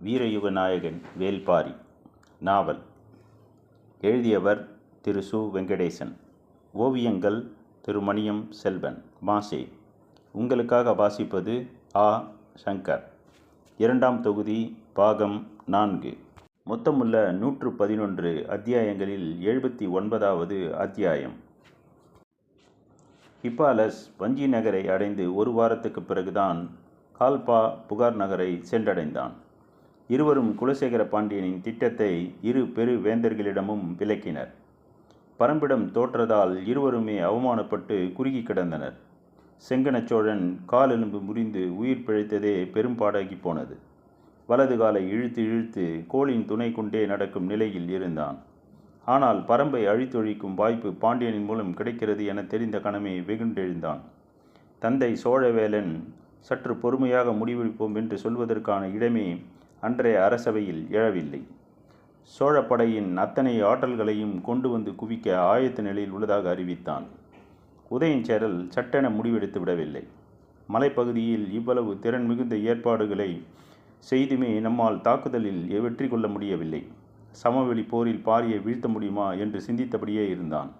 வீரயுக நாயகன் வேல்பாரி. நாவல். எழுதியவர் திரு சு. வெங்கடேசன். ஓவியங்கள் திரு மணியம் செல்வன். மாசே. உங்களுக்காக வாசிப்பது ஆ. சங்கர். இரண்டாம் தொகுதி, பாகம் 4. மொத்தமுள்ள 111 அத்தியாயங்களில் 79வது அத்தியாயம். ஹிப்பாலஸ் வஞ்சி நகரை அடைந்து ஒரு வாரத்துக்கு பிறகுதான் கால்பா புகார் நகரை சென்றடைந்தான். இருவரும் குலசேகர பாண்டியனின் திட்டத்தை இரு பெரு வேந்தர்களிடமும் விளக்கினர். பரம்பிடம் தோற்றதால் இருவருமே அவமானப்பட்டு குறுகி கிடந்தனர். செங்கன சோழன் காலெலும்பு முறிந்து உயிர் பிழைத்ததே பெரும்பாடாகி போனது. வலது காலை இழுத்து இழுத்து கோலின் துணை கொண்டே நடக்கும் நிலையில் இருந்தான். ஆனால் பரம்பை அழித்தொழிக்கும் வாய்ப்பு பாண்டியனின் மூலம் கிடைக்கிறது என தெரிந்த கணமே வெகுண்டெழுந்தான். தந்தை சோழவேலன் சற்று பொறுமையாக முடிவெடுப்போம் என்று சொல்வதற்கான இடமே அன்றைய அரசவையில் எழவில்லை. சோழப்படையின் அத்தனை ஆற்றல்களையும் கொண்டு வந்து குவிக்க ஆயத்த நிலையில் உள்ளதாக அறிவித்தான். உதயஞ்சேரல் சட்டென முடிவெடுத்து விடவில்லை. மலைப்பகுதியில் இவ்வளவு திறன் மிகுந்த ஏற்பாடுகளை செய்துமே நம்மால் தாக்குதலில் வெற்றி கொள்ள முடியவில்லை. சமவெளி போரில் பாரியை வீழ்த்த முடியுமா என்று சிந்தித்தபடியே இருந்தான்.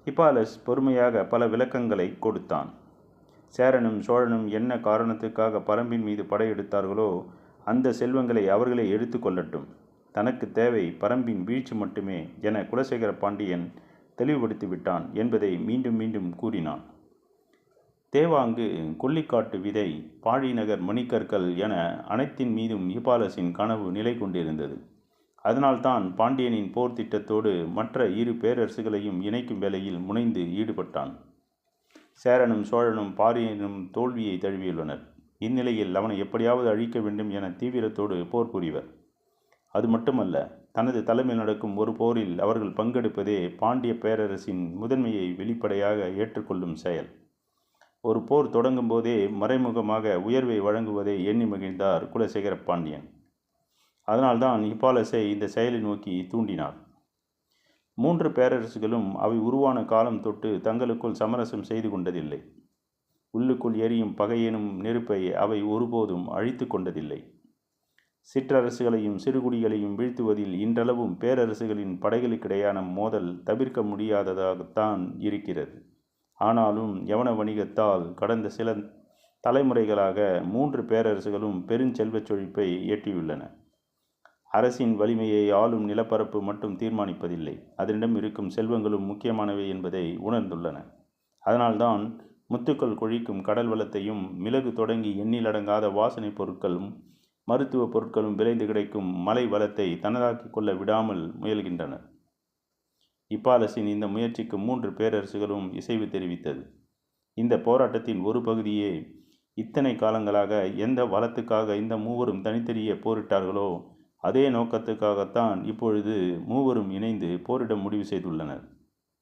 ஹிப்பாலஸ் பொறுமையாக பல விளக்கங்களை கொடுத்தான். சேரனும் சோழனும் என்ன காரணத்துக்காக பரம்பின் மீது படையெடுத்தார்களோ அந்த செல்வங்களை அவர்களே எடுத்து கொள்ளட்டும். தனக்கு தேவை பரம்பின் வீழ்ச்சி மட்டுமே என குலசேகர பாண்டியன் தெளிவுபடுத்தி விட்டான் என்பதை மீண்டும் மீண்டும் கூறினான். தேவாங்கு, கொல்லிக்காட்டு விதை, பாழிநகர் மணிக்கற்கள் என அனைத்தின் மீதும் ஹிப்பாலஸின் கனவு நிலை கொண்டிருந்தது. அதனால்தான் பாண்டியனின் போர் திட்டத்தோடு மற்ற இரு பேரரசுகளையும் இணைக்கும் வேலையில் முனைந்து ஈடுபட்டான். சேரனும் சோழனும் பாரியனும் தோல்வியை தழுவியுள்ளனர். இந்நிலையில் அவனை எப்படியாவது அழிக்க வேண்டும் என தீவிரத்தோடு போர் புரிவர். அது மட்டுமல்ல, தனது தலைமையில் நடக்கும் ஒரு போரில் அவர்கள் பங்கெடுப்பதே பாண்டிய பேரரசின் முதன்மையை வெளிப்படையாக ஏற்றுக்கொள்ளும் செயல். ஒரு போர் தொடங்கும் போதே மறைமுகமாக உயர்வை வழங்குவதை எண்ணி மகிழ்ந்தார் குலசேகர பாண்டியன். அதனால்தான் ஹிப்பாலஸை இந்த செயலை நோக்கி தூண்டினார். 3 பேரரசுகளும் அவை உருவான காலம் தொட்டு தங்களுக்குள் சமரசம் செய்து கொண்டதில்லை. உள்ளுக்குள் எரியும் பகையெனும் நெருப்பை அவை ஒருபோதும் அழித்து கொண்டதில்லை. சிற்றரசுகளையும் சிறுகுடிகளையும் வீழ்த்துவதில் இன்றளவும் பேரரசுகளின் படைகளுக்கிடையான மோதல் தவிர்க்க முடியாததாகத்தான் இருக்கிறது. ஆனாலும் யவன வணிகத்தால் கடந்த சில தலைமுறைகளாக 3 பேரரசுகளும் பெருஞ்செல்வச் செழிப்பை எட்டியுள்ளன. அரசின் வலிமையை ஆளும் நிலப்பரப்பு மட்டும் தீர்மானிப்பதில்லை, அதனிடம் இருக்கும் செல்வங்களும் முக்கியமானவை என்பதை உணர்ந்துள்ளன. அதனால்தான் முத்துக்கள் கொழிக்கும் கடல் வளத்தையும் மிளகு தொடங்கி எண்ணிலடங்காத வாசனை பொருட்களும் மருத்துவ பொருட்களும் விளைந்து கிடைக்கும் மலை வளத்தை தனதாக்கி கொள்ள விடாமல் முயல்கின்றனர். ஹிப்பாலஸின் இந்த முயற்சிக்கு 3 பேரரசுகளும் இசைவு தெரிவித்தது. இந்த போராட்டத்தின் ஒரு பகுதியே இத்தனை காலங்களாக எந்த வளத்துக்காக இந்த மூவரும் தனித்தனியே போரிட்டார்களோ அதே நோக்கத்துக்காகத்தான் இப்பொழுது மூவரும் இணைந்து போரிட முடிவு செய்துள்ளனர்.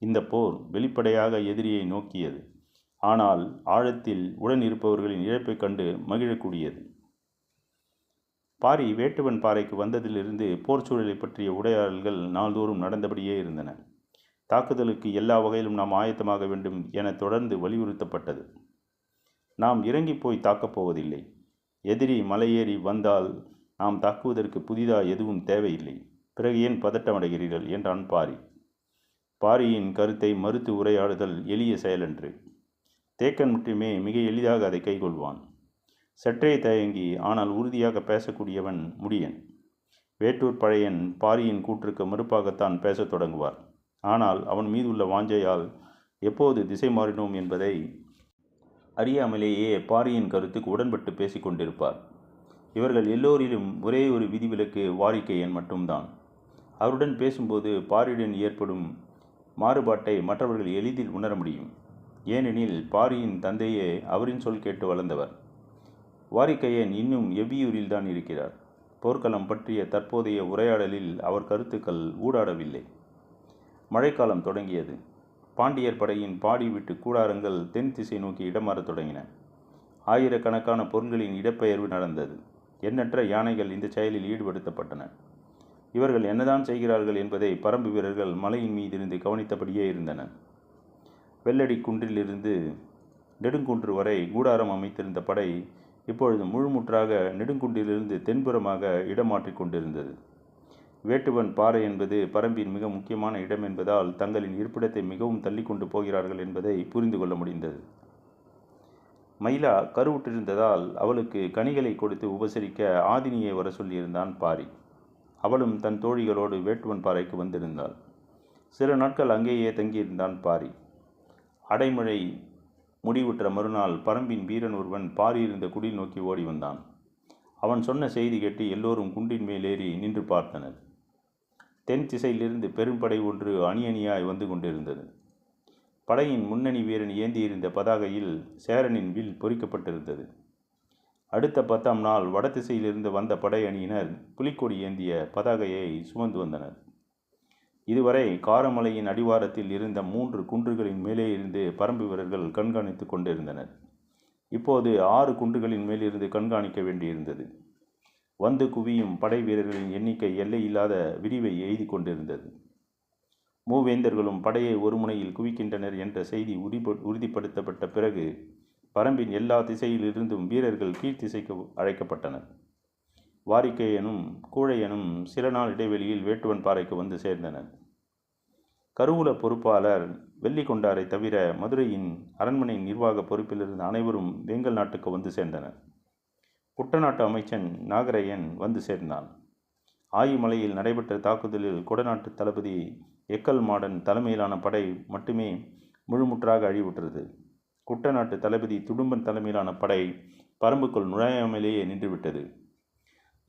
இந்த போர் வெளிப்படையாக எதிரியை நோக்கியது. ஆனால் ஆழத்தில் உடன் இருப்பவர்களின் இழப்பைக் கண்டு மகிழக்கூடியது. பாரி வேட்டுவன் பாறைக்கு வந்ததிலிருந்து போர் சூழலை பற்றிய உரையாடல்கள் நாள்தோறும் நடந்தபடியே இருந்தன. தாக்குதலுக்கு எல்லா வகையிலும் நாம் ஆயத்தமாக வேண்டும் என தொடர்ந்து வலியுறுத்தப்பட்டது. நாம் இறங்கி போய் தாக்கப் போவதில்லை. எதிரி மலையேறி வந்தால் நாம் தாக்குவதற்கு புதிதாக எதுவும் தேவையில்லை. பிறகு ஏன் பதட்டமடைகிறீர்கள் என்றான் பாரி. பாரியின் கருத்தை மறுத்து உரையாடுதல் எளிய செயலன்று. தேக்கன் மட்டுமே மிக எளிதாக அதை கைக்கொள்வான். சற்றே தயங்கி ஆனால் உறுதியாக பேசக்கூடியவன் முடியன். வேட்டூர் பழையன் பாரியின் கூற்றுக்கு மறுப்பாகத்தான் பேசத் தொடங்குவார். ஆனால் அவன் மீதுள்ள வாஞ்சையால் எப்போது திசை மாறினோம் என்பதை அறியாமலேயே பாரியின் கருத்துக்கு உடன்பட்டு பேசிக்கொண்டிருப்பார். இவர்கள் எல்லோரிலும் ஒரே ஒரு விதிவிலக்கு வாரிக்கையன் மட்டும்தான். அவருடன் பேசும்போது பாரியுடன் ஏற்படும் மாறுபாட்டை மற்றவர்கள் எளிதில் உணர முடியும். ஏனெனில் பாரியின் தந்தையே அவரின் சொல் கேட்டு வளர்ந்தவர். வாரிக்கையன் இன்னும் எவ்வியூரில்தான் இருக்கிறார். போர்க்களம் பற்றிய தற்போதைய உரையாடலில் அவர் கருத்துக்கள் ஊடாடவில்லை. மழைக்காலம் தொடங்கியது. பாண்டியர் படையின் பாடி விட்டு கூடாரங்கள் தென் திசை நோக்கி இடமாறத் தொடங்கின. ஆயிரக்கணக்கான பொருள்களின் இடப்பெயர்வு நடந்தது. எண்ணற்ற யானைகள் இந்த செயலில் ஈடுபடுத்தப்பட்டன. இவர்கள் என்னதான் செய்கிறார்கள் என்பதை பரம்பு வீரர்கள் மலையின் மீதிருந்து கவனித்தபடியே இருந்தனர். வெள்ளடி குன்றிலிருந்து நெடுங்குன்று வரை கூடாரம் அமைத்திருந்த படை இப்பொழுது முழுமுற்றாக நெடுங்குன்றிலிருந்து தென்புறமாக இடமாற்றிக் கொண்டிருந்தது. வேட்டுவன் பாறை என்பது பரம்பின் மிக முக்கியமான இடம் என்பதால் தங்களின் இருப்பிடத்தை மிகவும் தள்ளி கொண்டு போகிறார்கள் என்பதை புரிந்து கொள்ள முடிந்தது. மயிலா கருவுற்றிருந்ததால் அவளுக்கு கனிகளை கொடுத்து உபசரிக்க ஆதினியை வர சொல்லியிருந்தான் பாரி. அவளும் தன் தோழிகளோடு வேட்டுவன் பாறைக்கு வந்திருந்தாள். சில நாட்கள் அங்கேயே தங்கியிருந்தான் பாரி. அடைமழை முடிவுற்ற மறுநாள் பரம்பின் வீரன் ஒருவன் பாரி இருந்த குடில் நோக்கி ஓடி வந்தான். அவன் சொன்ன செய்தி கேட்டு எல்லோரும் குன்றின் மேல் ஏறி நின்று பார்த்தனர். தென் திசையிலிருந்து பெரும்படை ஒன்று அணி அணியாய் வந்து கொண்டிருந்தது. படையின் முன்னணி வீரன் ஏந்தியிருந்த பதாகையில் சேரனின் வில் பொறிக்கப்பட்டிருந்தது. அடுத்த 10ஆம் நாள் வடதிசையிலிருந்து வந்த படை அணியினர் புலிக்கொடி ஏந்திய பதாகையை சுமந்து வந்தனர். இதுவரை காரமலையின் அடிவாரத்தில் இருந்த 3 குன்றுகளின் மேலே இருந்து பரம்பு வீரர்கள் கண்காணித்து கொண்டிருந்தனர். இப்போது 6 குன்றுகளின் மேலிருந்து கண்காணிக்க வேண்டியிருந்தது. வந்து குவியும் படை வீரர்களின் எண்ணிக்கை எல்லையில்லாத விரிவை எய்தி கொண்டிருந்தது. மூவேந்தர்களும் படையை ஒரு முனையில் குவிக்கின்றனர் என்ற செய்தி உறுதிப்படுத்தப்பட்ட பிறகு பரம்பின் எல்லா திசையிலிருந்தும் வீரர்கள் கீழ்த்திசைக்கு அழைக்கப்பட்டனர். வாரிக்கையனும் கூழையனும் சில நாள் இடைவெளியில் வேட்டுவன் பாறைக்கு வந்து சேர்ந்தனர். கருவூல பொறுப்பாளர் வெள்ளிக்கொண்டாரை தவிர மதுரையின் அரண்மனை நிர்வாக பொறுப்பில் இருந்த அனைவரும் வேங்கல் நாட்டுக்கு வந்து சேர்ந்தனர். குட்டநாட்டு அமைச்சன் நாகரையன் வந்து சேர்ந்தான். ஆயுமலையில் நடைபெற்ற தாக்குதலில் குடநாட்டு தளபதி எக்கல் மாடன் தலைமையிலான படை மட்டுமே முழுமுற்றாக அழிவுற்றது. குட்டநாட்டு தளபதி துடும்பன் தலைமையிலான படை பரம்புக்குள் நுழையாமலேயே நின்றுவிட்டது.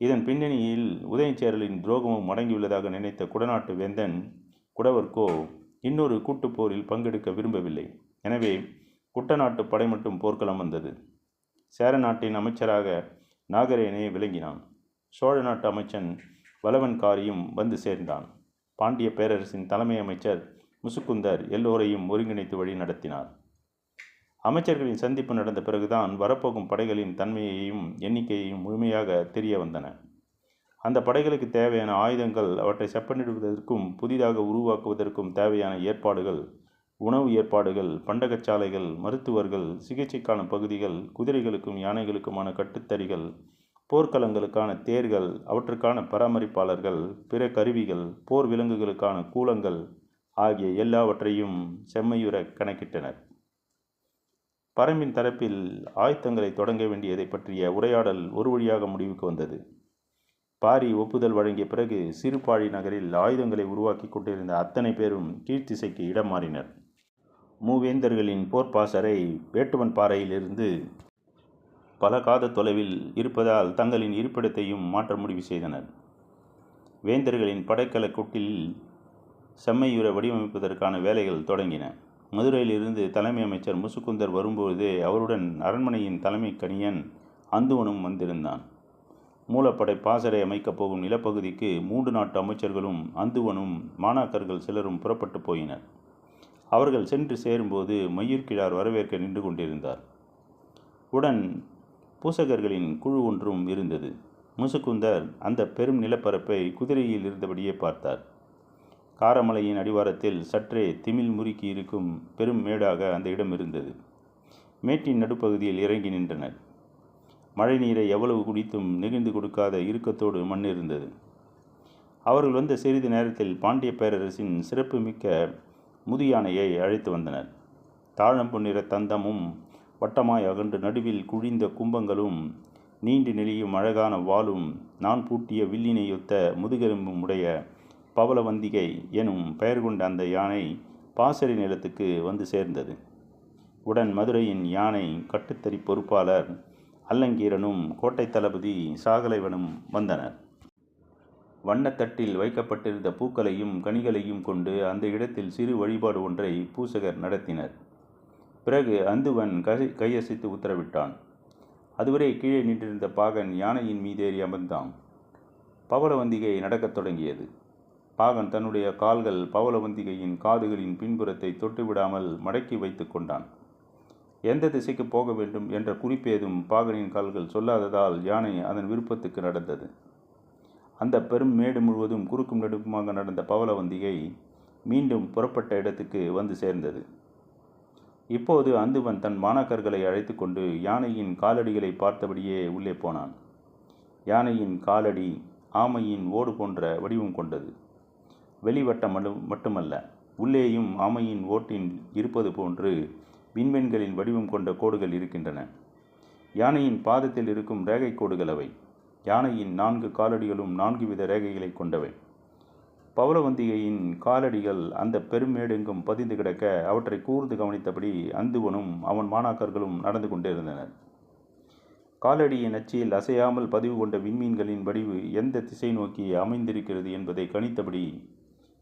இதன் பின்னணியில் உதயஞ்சேரலின் துரோகமும் அடங்கியுள்ளதாக நினைத்த குடநாட்டு வேந்தன் குடவர்கோ இன்னொரு கூட்டுப்போரில் பங்கெடுக்க விரும்பவில்லை. எனவே குட்டநாட்டு படை மட்டும் போர்க்களம் வந்தது. சேர நாட்டின் அமைச்சராக நாகரேயனே விளங்கினான். சோழ நாட்டு அமைச்சன் வலவன்காரியும் வந்து சேர்ந்தான். பாண்டிய பேரரசின் தலைமை அமைச்சர் முசுக்குந்தர் எல்லோரையும் ஒருங்கிணைத்து வழி நடத்தினார். அமைச்சர்களின் சந்திப்பு நடந்த பிறகுதான் வரப்போகும் படைகளின் தன்மையையும் எண்ணிக்கையையும் முழுமையாக தெரிய வந்தன. அந்த படைகளுக்கு தேவையான ஆயுதங்கள், அவற்றை செப்பனிடுவதற்கும் புதிதாக உருவாக்குவதற்கும் தேவையான ஏற்பாடுகள், உணவு ஏற்பாடுகள், பண்டகச்சாலைகள், மருத்துவர்கள், சிகிச்சைக்கான பகுதிகள், குதிரைகளுக்கும் யானைகளுக்குமான கட்டுத்தறிகள், போர்க்களங்களுக்கான தேர்கள், அவற்றுக்கான பராமரிப்பாளர்கள், பிற கருவிகள், போர் விலங்குகளுக்கான கூலங்கள் ஆகிய எல்லாவற்றையும் செம்மையுற கணக்கிட்டனர். பரம்பின் தரப்பில் ஆயத்தங்களை தொடங்க வேண்டியதை பற்றிய உரையாடல் ஒரு வழியாக முடிவுக்கு வந்தது. பாரி ஒப்புதல் வழங்கிய பிறகு சிறுபாழி நகரில் ஆயுதங்களை உருவாக்கி கொண்டிருந்த அத்தனை பேரும் கீழ்த்திசைக்கு இடம் மாறினர். மூவேந்தர்களின் போர்ப்பாசறை வேட்டுவன் பாறையிலிருந்து பல காத தொலைவில் இருப்பதால் தங்களின் இருப்பிடத்தையும் மாற்ற முடிவு செய்தனர். வேந்தர்களின் படைக்கல கொட்டிலில் செம்மையுற வடிவமைப்பதற்கான வேலைகள் தொடங்கின. மதுரையிலிருந்து தலைமை அமைச்சர் முசுக்குந்தர் வரும்போதே அவருடன் அரண்மனையின் தலைமை கணியன் அந்துவனும் வந்திருந்தான். மூலப்படை பாசறை அமைக்கப் போகும் நிலப்பகுதிக்கு 3 நாட்டு அமைச்சர்களும் அந்துவனும் மாணாக்கர்கள் சிலரும் புறப்பட்டு போயினர். அவர்கள் சென்று சேரும்போது மயூர்கிழார் வரவேற்க நின்று கொண்டிருந்தார். உடன் பூசகர்களின் குழு ஒன்றும் இருந்தது. முசுக்குந்தர் அந்த பெரும் நிலப்பரப்பை குதிரையில் இருந்தபடியே பார்த்தார். காரமலையின் அடிவாரத்தில் சற்றே திமில் முறுக்கி இருக்கும் பெரும் மேடாக அந்த இடம் இருந்தது. மேட்டின் நடுப்பகுதியில் இறங்கி நின்றனர். மழை நீரை எவ்வளவு குடித்தும் நெகிழ்ந்து கொடுக்காத இறுக்கத்தோடு மண் இருந்தது. அவர்கள் வந்த சிறிது நேரத்தில் பாண்டிய பேரரசின் சிறப்பு மிக்க முதுயானையை அழைத்து வந்தனர். தாழம்பு நிற தந்தமும் வட்டமாய் அகன்று நடுவில் குழிந்த கும்பங்களும் நீண்டு நெளியும் அழகான வாளும் நான் பூட்டிய வில்லினையொத்த முதுகெலும்பும் உடைய பவளவந்திகை எனும் பெயர் கொண்ட அந்த யானை பாசறை நிலத்துக்கு வந்து சேர்ந்தது. உடன் மதுரையின் யானை கட்டுத்தறி பொறுப்பாளர் அல்லங்கீரனும் கோட்டை தளபதி சாகலைவனும் வந்தனர். வண்ணத்தட்டில் வைக்கப்பட்டிருந்த பூக்களையும் கனிகளையும் கொண்டு அந்த இடத்தில் சிறு வழிபாடு ஒன்றை பூசகர் நடத்தினர். பிறகு அந்துவன் கையசைத்து உத்தரவிட்டான். அதுவரை கீழே நின்றிருந்த பாகன் யானையின் மீதேறி அமர்ந்தான். பவளவந்திகை நடக்கத் தொடங்கியது. பாகன் தன்னுடைய கால்கள் பவளவந்திகையின் காதுகளின் பின்புறத்தை தொட்டுவிடாமல் மடக்கி வைத்து கொண்டான். எந்த திசைக்கு போக வேண்டும் என்ற குறிப்பேதும் பாகனின் கால்கள் சொல்லாததால் யானை அதன் விருப்பத்துக்கு நடந்தது. அந்த பெரும் மேடு முழுவதும் குறுக்கும் நெடுக்குமாக நடந்த பவளவந்திகை மீண்டும் புறப்பட்ட இடத்துக்கு வந்து சேர்ந்தது. இப்போது அந்துவன் தன் மாணாக்கர்களை அழைத்து கொண்டு யானையின் காலடிகளை பார்த்தபடியே உள்ளே போனான். யானையின் காலடி ஆமையின் ஓடு போன்ற வடிவம் கொண்டது. வெளிவட்டம் மட்டுமல்ல, உள்ளேயும் ஆமையின் ஓட்டில் இருப்பது போன்று விண்மீன்களின் வடிவம் கொண்ட கோடுகள் இருக்கின்றன. யானையின் பாதத்தில் இருக்கும் ரேகை கோடுகள் அவை. யானையின் 4 காலடிகளும் 4 வித ரேகைகளை கொண்டவை. பவளவந்திகையின் காலடிகள் அந்த பெருமேடெங்கும் பதிந்து கிடக்க அவற்றை கூர்ந்து கவனித்தபடி அந்துவனும் அவன் மாணாக்கர்களும் நடந்து கொண்டிருந்தனர். காலடியின் அச்சில் அசையாமல் பதிவு கொண்ட விண்மீன்களின் வடிவு எந்த திசை நோக்கி அமைந்திருக்கிறது என்பதை கணித்தபடி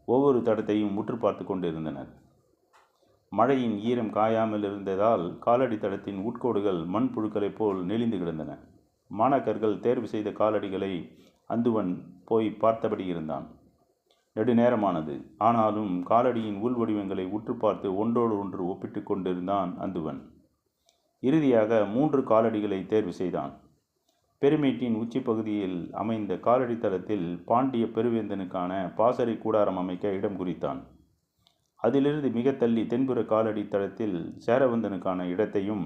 ஒவ்வொரு தடத்தையும் உற்று பார்த்து கொண்டிருந்தனர். மழையின் ஈரம் காயாமல் இருந்ததால் காலடி தடத்தின் உட்கோடுகள் மண் புழுக்களைப் போல் நெளிந்து கிடந்தன. மாணாக்கர்கள் தேர்வு செய்த காலடிகளை அந்துவன் போய் பார்த்தபடி இருந்தான். நெடுநேரமானது. ஆனாலும் காலடியின் உள் வடிவங்களை உற்று பார்த்து ஒன்றோடு ஒன்று ஒப்பிட்டு கொண்டிருந்தான் அந்துவன். இறுதியாக 3 காலடிகளை தேர்வு செய்தான். பெருமேட்டின் உச்சி பகுதியில் அமைந்த காலடி தளத்தில் பாண்டிய பெருவேந்தனுக்கான பாசறை கூடாரம் அமைக்க இடம் குறித்தான். அதிலிருந்து மிக தள்ளி தென்புற காலடி தளத்தில் சேரவந்தனுக்கான இடத்தையும்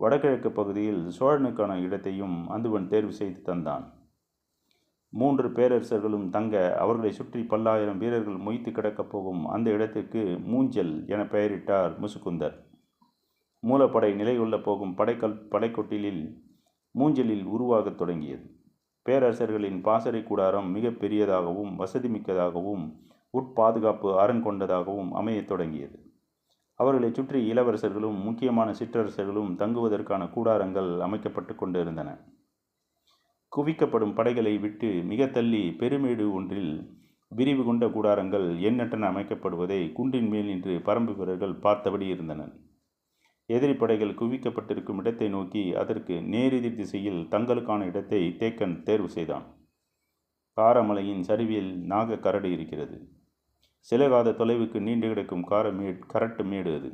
வடகிழக்கு பகுதியில் சோழனுக்கான இடத்தையும் அந்துவன் தேர்வு செய்து தந்தான். 3 பேரரசர்களும் தங்க அவர்களை சுற்றி பல்லாயிரம் வீரர்கள் மொய்த்து கிடக்கப் போகும் அந்த இடத்திற்கு மூஞ்சல் என பெயரிட்டார் முசுகுந்தர். மூலப்படை நிலை கொள்ளப் போகும் படைக்கொட்டிலில் மூஞ்சலில் உருவாகத் தொடங்கியது. பேரரசர்களின் பாசறை கூடாரம் மிக பெரியதாகவும் வசதி மிக்கதாகவும் உட்பாதுகாப்பு அரண் கொண்டதாகவும் அமையத் தொடங்கியது. அவர்களை சுற்றி இளவரசர்களும் முக்கியமான சிற்றரசர்களும் தங்குவதற்கான கூடாரங்கள் அமைக்கப்பட்டு கொண்டிருந்தன. குவிக்கப்படும் படைகளை விட்டு மிக தள்ளி பெருமேடு ஒன்றில் விரிவு கொண்ட கூடாரங்கள் எண்ணற்றன அமைக்கப்படுவதை குன்றின் மேல் நின்று பரம்பு வீரர்கள் பார்த்தபடி இருந்தனர். எதிரி படைகள் குவிக்கப்பட்டிருக்கும் இடத்தை நோக்கி அதற்கு நேரெதிர் திசையில் தங்களுக்கான இடத்தை தேக்கன் தேர்வு செய்தான். காரமலையின் சரிவில் நாக கரடு இருக்கிறது. சிலகாத தொலைவுக்கு நீண்டு கிடக்கும் கரட்டு மேடு அது.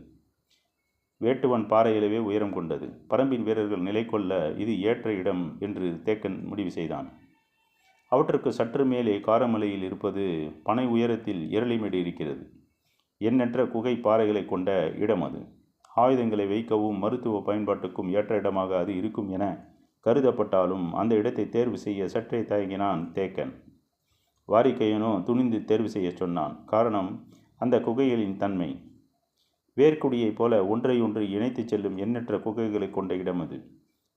வேட்டுவன் பாறையிலவே உயரம் கொண்டது. பரம்பின் வீரர்கள் நிலை கொள்ள இது ஏற்ற இடம் என்று தேக்கன் முடிவு செய்தான். அவற்றுக்கு சற்று மேலே காரமலையில் இருப்பது பனை உயரத்தில் இரளிமேடு இருக்கிறது. எண்ணற்ற குகை பாறைகளை கொண்ட இடம் அது. ஆயுதங்களை வைக்கவும் மருத்துவ பயன்பாட்டுக்கும் ஏற்ற இடமாக அது இருக்கும் என கருதப்பட்டாலும் அந்த இடத்தை தேர்வு செய்ய சற்றே தயங்கினான் தேக்கன். வாரிக்கையனோ துணிந்து தேர்வு செய்ய சொன்னான். காரணம் அந்த குகைகளின் தன்மை. வேர்க்குடியைப் போல ஒன்றையொன்று இணைத்து செல்லும் எண்ணற்ற குகைகளை கொண்ட இடம் அது.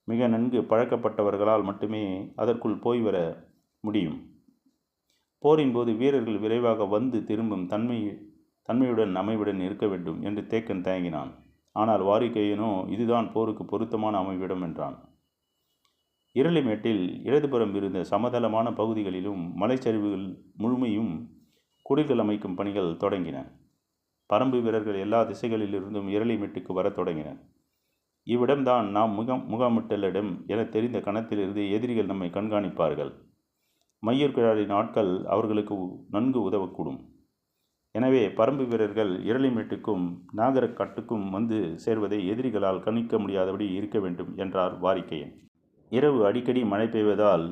மிக நன்கு பழக்கப்பட்டவர்களால் மட்டுமே அதற்குள் போய் வர முடியும். போரின் போது வீரர்கள் விரைவாக வந்து திரும்பும் தன்மையுடன் அமைவுடன் இருக்க வேண்டும் என்று தேக்கன் தயங்கினான். ஆனால் வாரிக்கையனோ இதுதான் போருக்கு பொருத்தமான அமைவிடம் என்றான். இரளிமேட்டில் இடதுபுறம் இருந்த சமதளமான பகுதிகளிலும் மலைச்சரிவுகள் முழுமையும் குடில்கள் அமைக்கும் பணிகள் தொடங்கின. பரம்பு வீரர்கள் எல்லா திசைகளிலிருந்தும் இரளிமேட்டுக்கு வரத் தொடங்கினர். இவ்விடம்தான் நாம் முகாமிட்டுள்ள இடம் என தெரிந்த கணத்திலிருந்து எதிரிகள் நம்மை கண்காணிப்பார்கள். மையூர்கிழாரின் ஆட்கள் அவர்களுக்கு நன்கு உதவக்கூடும். எனவே பரம்பு வீரர்கள் இரளிமேட்டுக்கும் நாகரக்காட்டுக்கும் வந்து சேர்வதை எதிரிகளால் கணிக்க முடியாதபடி இருக்க வேண்டும் என்றார் வாரிக்கையன். இரவு அடிக்கடி மழை பெய்வதால்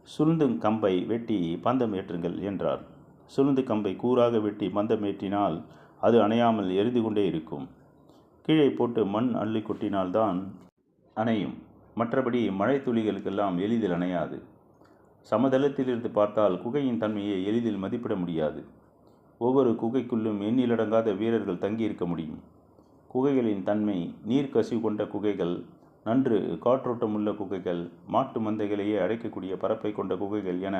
சுருந்து கம்பை வெட்டி பந்தம் ஏற்றுங்கள் என்றார். சுருந்து கம்பை கூறாக வெட்டி பந்தம் ஏற்றினால் அது அணையாமல் எரிந்து கொண்டே இருக்கும். கீழே போட்டு மண் அள்ளி கொட்டினால்தான் அணையும். மற்றபடி மழை துளிகளுக்கெல்லாம் எளிதில் அணையாது. சமதளத்திலிருந்து பார்த்தால் குகையின் தன்மையை எளிதில் மதிப்பிட முடியாது. ஒவ்வொரு குகைக்குள்ளும் எண்ணிலடங்காத வீரர்கள் தங்கியிருக்க முடியும். குகைகளின் தன்மை நீர் கசிவு கொண்ட குகைகள், நன்று காற்றோட்டமுள்ள குகைகள், மாட்டு மந்தைகளையே அடைக்கக்கூடிய பரப்பை கொண்ட குகைகள் என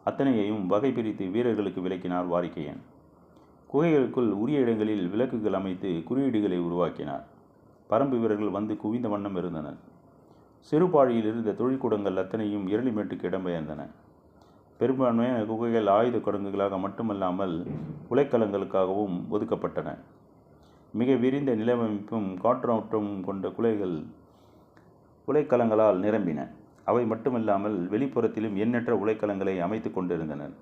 அத்தனையையும் வகை பிரித்து வீரர்களுக்கு விளக்கினார் வாரிக்கையன். குகைகளுக்குள் உரிய இடங்களில் விளக்குகள் அமைத்து குறியீடுகளை உருவாக்கினார். பரம்பு வீரர்கள் வந்து குவிந்த வண்ணம் இருந்தனர். சிறுபாழியில் இருந்த தொழிற்கூடங்கள் அத்தனையும் இரளிமேட்டுக்கு இடம்பெயர்ந்தன. பெரும்பான்மையான குகைகள் ஆயுத கடங்குகளாக மட்டுமல்லாமல் உலைக்கலங்களுக்காகவும் ஒதுக்கப்பட்டன. மிக விரிந்த நிலவமைப்பும் காற்றோட்டமும் கொண்ட உலைக்கலங்களால் நிரம்பின. அவை மட்டுமல்லாமல் வெளிப்புறத்திலும் எண்ணற்ற உலைக்கலங்களை அமைத்து கொண்டிருந்தனர்.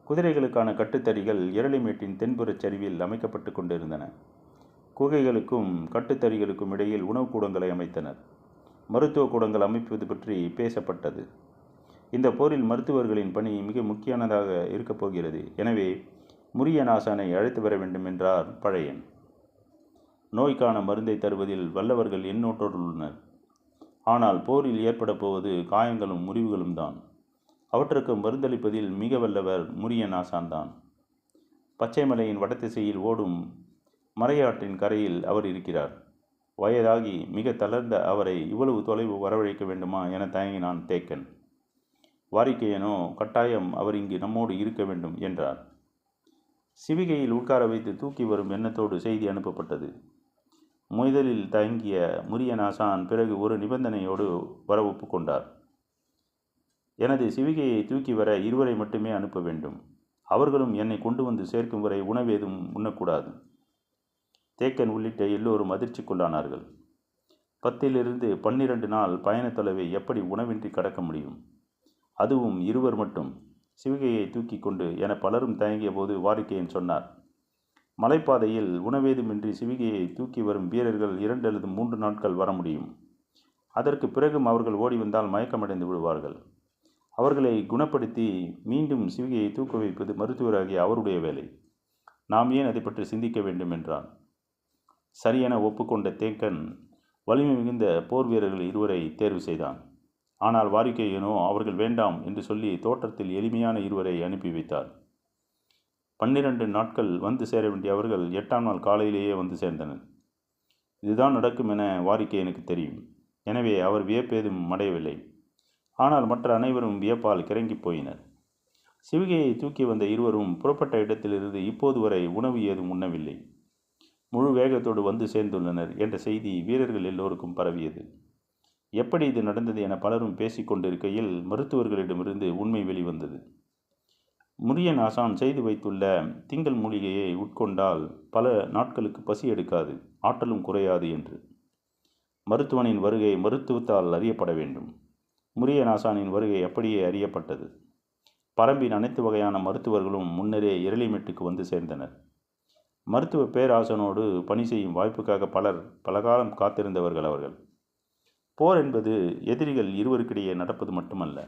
குதிரைகளுக்கான கட்டுத்தறிகள் இரளிமேட்டின் தென்புறச் சரிவில் அமைக்கப்பட்டு கொண்டிருந்தன. குகைகளுக்கும் கட்டுத்தறிகளுக்கும் இடையில் உணவு கூடங்களை அமைத்தனர். மருத்துவ கூடங்கள் அமைப்பது பற்றி பேசப்பட்டது. இந்த போரில் மருத்துவர்களின் பணி மிக முக்கியமானதாக இருக்கப் போகிறது. எனவே முரியநாசானை அழைத்து வர வேண்டும் என்றார் பழையன். நோய்க்கான மருந்தை தருவதில் வல்லவர்கள் எண்ணற்றோர் உள்ளனர். ஆனால் போரில் ஏற்பட போவது காயங்களும் முறிவுகளும் தான். அவற்றுக்கு மருந்தளிப்பதில் மிக வல்லவர் முரியன் ஆசான் தான். பச்சைமலையின் வடதிசையில் ஓடும் மறையாற்றின் கரையில் அவர் இருக்கிறார். வயதாகி மிக தளர்ந்த அவரை இவ்வளவு தொலைவு வரவழைக்க வேண்டுமா என தயங்கினான் தேக்கன். வாரிக்கையனோ கட்டாயம் அவர் இங்கு நம்மோடு இருக்க வேண்டும் என்றார். சிவிகையில் உட்கார வைத்து தூக்கி வரும் எண்ணத்தோடு செய்தி அனுப்பப்பட்டது. முதலில் தயங்கிய முரியன் ஆசான் பிறகு ஒரு நிபந்தனையோடு வர ஒப்புக்கொண்டார். எனது சிவிகையை தூக்கி வர இருவரை மட்டுமே அனுப்ப வேண்டும். அவர்களும் என்னை கொண்டு வந்து சேர்க்கும் வரை உணவேதும் உண்ணக்கூடாது. தேக்கன் உள்ளிட்ட எல்லோரும் அதிர்ச்சிக்குள்ளானார்கள். 10 to 12 நாள் பயண தொலைவை எப்படி உணவின்றி கடக்க முடியும்? அதுவும் இருவர் மட்டும் சிவிகையை தூக்கி கொண்டு என பலரும் தயங்கிய போது வாரிக்கையன் சொன்னார். மலைப்பாதையில் உணவேதுமின்றி சிவிகையை தூக்கி வரும் வீரர்கள் 2 அல்லது 3 நாட்கள் வர முடியும். அதற்கு பிறகும் அவர்கள் ஓடி வந்தால் மயக்கமடைந்து விடுவார்கள். அவர்களை குணப்படுத்தி மீண்டும் சிவிகையை தூக்க வைப்பது மருத்துவராகிய அவருடைய வேலை. நாம் ஏன் அதை பற்றி சிந்திக்க வேண்டும் என்றான். சரியென ஒப்புக்கொண்ட தேக்கன் வலிமை மிகுந்த போர் வீரர்கள் இருவரை தேர்வு செய்தான். ஆனால் வாரிக்கையனோ அவர்கள் வேண்டாம் என்று சொல்லி தோற்றத்தில் எளிமையான இருவரை அனுப்பி வைத்தார். 12 நாட்கள் வந்து சேர வேண்டிய அவர்கள் 8ஆம் நாள் காலையிலேயே வந்து சேர்ந்தனர். இதுதான் நடக்கும் என வாரிக்கையனுக்கு தெரியும். எனவே அவர் வியப்பேதும் அடையவில்லை. ஆனால் மற்ற அனைவரும் வியப்பால் கிறங்கி போயினர். சிவிகையை தூக்கி வந்த இருவரும் புறப்பட்ட இடத்திலிருந்து இப்போது வரை உணவு ஏதும் உண்ணவில்லை. முழு வேகத்தோடு வந்து சேர்ந்துள்ளனர் என்ற செய்தி வீரர்கள் எல்லோருக்கும் பரவியது. எப்படி இது நடந்தது என பலரும் பேசிக்கொண்டிருக்கையில் மருத்துவர்களிடமிருந்து உண்மை வெளிவந்தது. முரியன் ஆசான் செய்து வைத்துள்ள திங்கள் மூலிகையை உட்கொண்டால் பல நாட்களுக்கு பசி எடுக்காது, ஆற்றலும் குறையாது என்று. மருத்துவனின் வருகை மருத்துவத்தால் அறியப்பட வேண்டும். முரியன் ஆசானின் வருகை அப்படியே அறியப்பட்டது. பரம்பின் அனைத்து வகையான மருத்துவர்களும் முன்னரே இரளிமேட்டுக்கு வந்து சேர்ந்தனர். மருத்துவ பேராசனோடு பணி செய்யும் வாய்ப்புக்காக பலர் பலகாலம் காத்திருந்தவர்கள் அவர்கள். போர் என்பது எதிரிகள் இருவருக்கிடையே நடப்பது மட்டுமல்ல,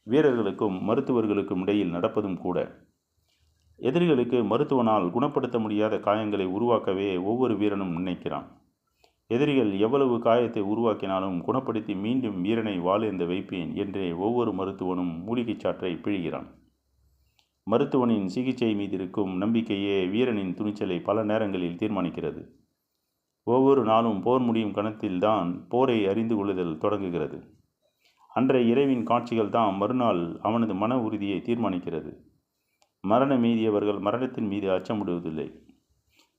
வீரர்களுக்கும் மருத்துவர்களுக்கும் இடையில் நடப்பதும் கூட. எதிரிகளுக்கு மருத்துவனால் குணப்படுத்த முடியாத காயங்களை உருவாக்கவே ஒவ்வொரு வீரனும் நினைக்கிறான். எதிரிகள் எவ்வளவு காயத்தை உருவாக்கினாலும் குணப்படுத்தி மீண்டும் வீரனை வாழேந்த வைப்பேன் என்றே ஒவ்வொரு மருத்துவனும் மூலிகைச் சாற்றை பிழிகிறான். மருத்துவனின் சிகிச்சை மீது இருக்கும் நம்பிக்கையே வீரனின் துணிச்சலை பல நேரங்களில் தீர்மானிக்கிறது. ஒவ்வொரு நாளும் போர் முடியும் கணத்தில்தான் போரை அறிந்து கொள்ளுதல் தொடங்குகிறது. அன்றைய இரவின் காட்சிகள் தான் மறுநாள் அவனது மன உறுதியை தீர்மானிக்கிறது. மரண மீதியவர்கள் மரணத்தின் மீது அச்சமுடுவதில்லை.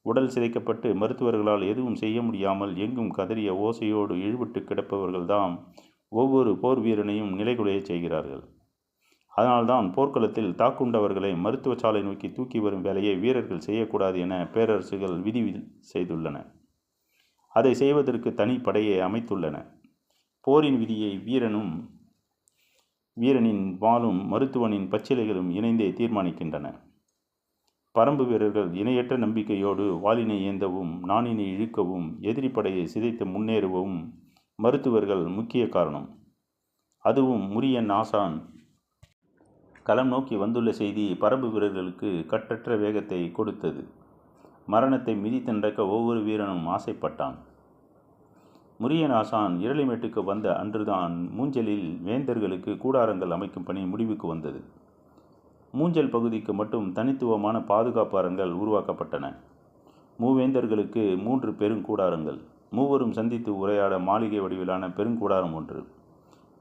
உடல் சிதைக்கப்பட்டு மருத்துவர்களால் எதுவும் செய்ய முடியாமல் எங்கும் கதறிய ஓசையோடு இழுபட்டு கிடப்பவர்கள்தான் ஒவ்வொரு போர் வீரனையும் நிலைகுலைய செய்கிறார்கள். அதனால்தான் போர்க்களத்தில் தாக்குண்டவர்களை மருத்துவ சாலை நோக்கி தூக்கி வரும் வேலையை வீரர்கள் செய்யக்கூடாது என பேரரசுகள் விதி செய்துள்ளன. அதை செய்வதற்கு தனி படையை அமைத்துள்ளன. போரின் விதியை வீரனின் வாளும் மருத்துவனின் பச்சிலைகளும் இணைந்தே தீர்மானிக்கின்றன. பரம்பு வீரர்கள் இணையற்ற நம்பிக்கையோடு வாளினை ஏந்தவும் நாணினை இழுக்கவும் எதிரி படையை சிதைத்து முன்னேறவும் மருத்துவர்கள் முக்கிய காரணம். அதுவும் முரியன் ஆசான் களம் நோக்கி வந்துள்ள செய்தி பரம்பு வீரர்களுக்கு கட்டற்ற வேகத்தை கொடுத்தது. மரணத்தை மிதித்து நடக்க ஒவ்வொரு வீரனும் ஆசைப்பட்டான். முரியன் ஆசான் இரளிமேட்டுக்கு வந்த அன்றுதான் மூஞ்சலில் வேந்தர்களுக்கு கூடாரங்கள் அமைக்கும் பணி முடிவுக்கு வந்தது. மூஞ்சல் பகுதிக்கு மட்டும் தனித்துவமான பாதுகாப்பு அறங்கள் உருவாக்கப்பட்டன. மூவேந்தர்களுக்கு 3 பெருங்கூடாரங்கள், மூவரும் சந்தித்து உரையாட மாளிகை வடிவிலான பெருங்கூடாரம் ஒன்று,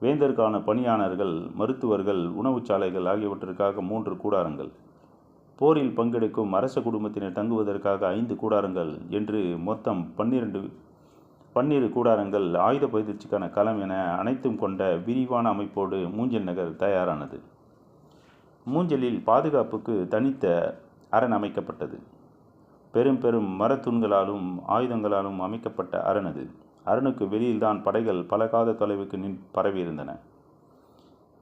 வேந்தருக்கான பணியாளர்கள், மருத்துவர்கள், உணவு சாலைகள் ஆகியவற்றிற்காக 3 கூடாரங்கள், போரில் பங்கெடுக்கும் அரச குடும்பத்தினர் தங்குவதற்காக 5 கூடாரங்கள் என்று மொத்தம் 12 கூடாரங்கள், ஆயுத பயிற்சிக்கான களம் என அனைத்தும் கொண்ட விரிவான அமைப்போடு மூஞ்சல் நகர் தயாரானது. மூஞ்சலில் பாதுகாப்புக்கு தனித்த அரண் அமைக்கப்பட்டது. பெரும் பெரும் மரத்தூண்களாலும் ஆயுதங்களாலும் அமைக்கப்பட்ட அரண் அது. அரணுக்கு வெளியில்தான் படைகள் பல காத தொலைவுக்கு பரவியிருந்தன.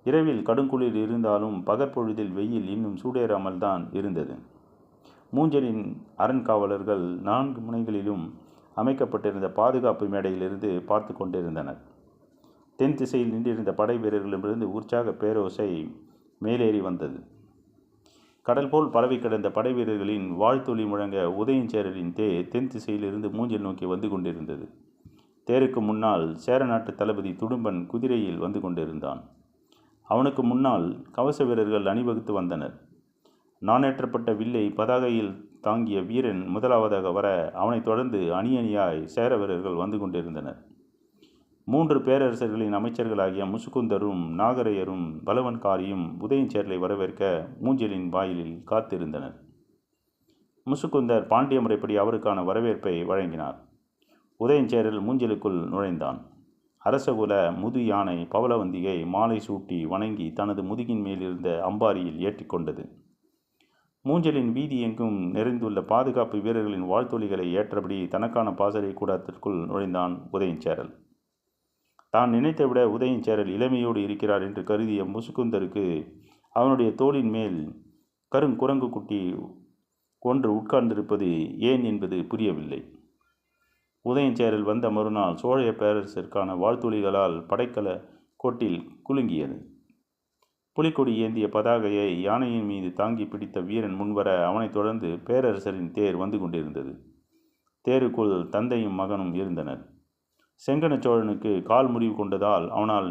இரவில் கடுங்குளிர் இருந்தாலும் பகற்பொழுதில் வெயில் இன்னும் சூடேறாமல் தான் இருந்தது. மூஞ்சலின் அரண்காவலர்கள் 4 முனைகளிலும் அமைக்கப்பட்டிருந்த பாதுகாப்பு மேடையிலிருந்து பார்த்து கொண்டிருந்தனர். தென் திசையில் நின்றிருந்த படை வீரர்களிடமிருந்து உற்சாக பேரோசை மேலேறி வந்தது. கடல் போல் பரவி கிடந்த படை வீரர்களின் வாழ்த்தொலி முழங்க உதயஞ்சேரலின் தேர் தென் திசையிலிருந்து மூஞ்சல் நோக்கி வந்து கொண்டிருந்தது. தேருக்கு முன்னால் சேர நாட்டு தளபதி துடும்பன் குதிரையில் வந்து கொண்டிருந்தான். அவனுக்கு முன்னால் கவச வீரர்கள் அணிவகுத்து வந்தனர். நாணேற்றப்பட்ட வில்லை பதாகையில் தாங்கிய வீரன் முதலாவதாக வர அவனைத் தொடர்ந்து அணி அணியாய் சேர வீரர்கள் வந்து கொண்டிருந்தனர். 3 பேரரசர்களின் அமைச்சர்களாகிய முசுகுந்தரும் நாகரையரும் பலவன்காரியும் உதயஞ்சேரலை வரவேற்க மூஞ்சலின் வாயிலில் காத்திருந்தனர். முசுகுந்தர் பாண்டிய முறைப்படி அவருக்கான வரவேற்பை வழங்கினார். உதயஞ்சேரல் மூஞ்சலுக்குள் நுழைந்தான். அரசகுல முது யானை பவளவந்திகை மாலை சூட்டி வணங்கி தனது முதுகின் மேலிருந்த அம்பாரியில் ஏற்றிக்கொண்டது. மூஞ்சலின் வீதி எங்கும் நிறைந்துள்ள பாதுகாப்பு வீரர்களின் வாழ்த்தொலிகளை ஏற்றபடி தனக்கான பாசறை கூடத்திற்குள் நுழைந்தான் உதயஞ்சேரல். தான் நினைத்தவிட உதயஞ்சேரல் இளமையோடு இருக்கிறார் என்று கருதிய முசுகுந்தருக்கு அவனுடைய தோளின் மேல் கருங்குரங்கு குட்டி ஒன்று உட்கார்ந்திருப்பது ஏன் என்பது புரியவில்லை. உதயஞ்சேரல் வந்த மறுநாள் சோழ பேரரசிற்கான வாழ்த்தொலிகளால் படைக்கல கோட்டில் குலுங்கியது. புலிக்கொடி ஏந்திய பதாகையை யானையின் மீது தாங்கி பிடித்த வீரன் முன்வர அவனைத் தொடர்ந்து பேரரசரின் தேர் வந்து கொண்டிருந்தது. தேருக்குள் தந்தையும் மகனும் இருந்தனர். செங்கன சோழனுக்கு கால் முறிவு கொண்டதால் அவனால்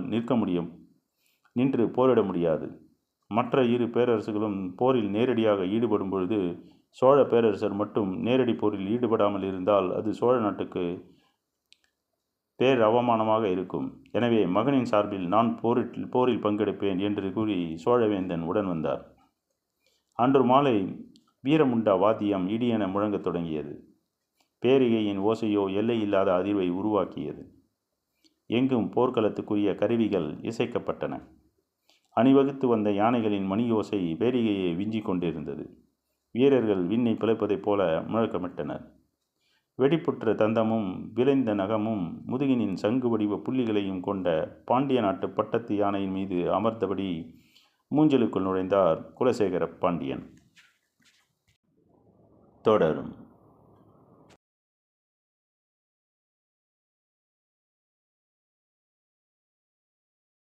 நின்று போரிட முடியாது. மற்ற 2 பேரரசுகளும் போரில் நேரடியாக ஈடுபடும் பொழுது சோழ பேரரசர் மட்டும் நேரடி போரில் ஈடுபடாமல் இருந்தால் அது சோழ நாட்டுக்கு பேர் அவமானமாக இருக்கும். எனவே மகனின் சார்பில் நான் போரில் பங்கெடுப்பேன் என்று கூறி சோழவேந்தன் உடன் வந்தார். அன்று மாலை வீரமுண்டா வாத்தியம் இடியென முழங்கத் தொடங்கியது. பேரிகையின் ஓசையோ எல்லையில்லாத அதிர்வை உருவாக்கியது. எங்கும் போர்க்களத்துக்குரிய கருவிகள் இசைக்கப்பட்டன. அணிவகுத்து வந்த யானைகளின் மணியோசை பேரிகையை விஞ்சிக் கொண்டிருந்தது. வீரர்கள் விண்ணை பிளப்பதைப் போல முழக்கமிட்டனர். வெடிப்புற்ற தந்தமும் விளைந்த நகமும் முதுகினின் சங்கு வடிவ புள்ளிகளையும் கொண்ட பாண்டிய நாட்டு பட்டத்து யானையின் மீது அமர்ந்தபடி மூஞ்சலுக்குள் நுழைந்தார் குலசேகர பாண்டியன். தொடரும்.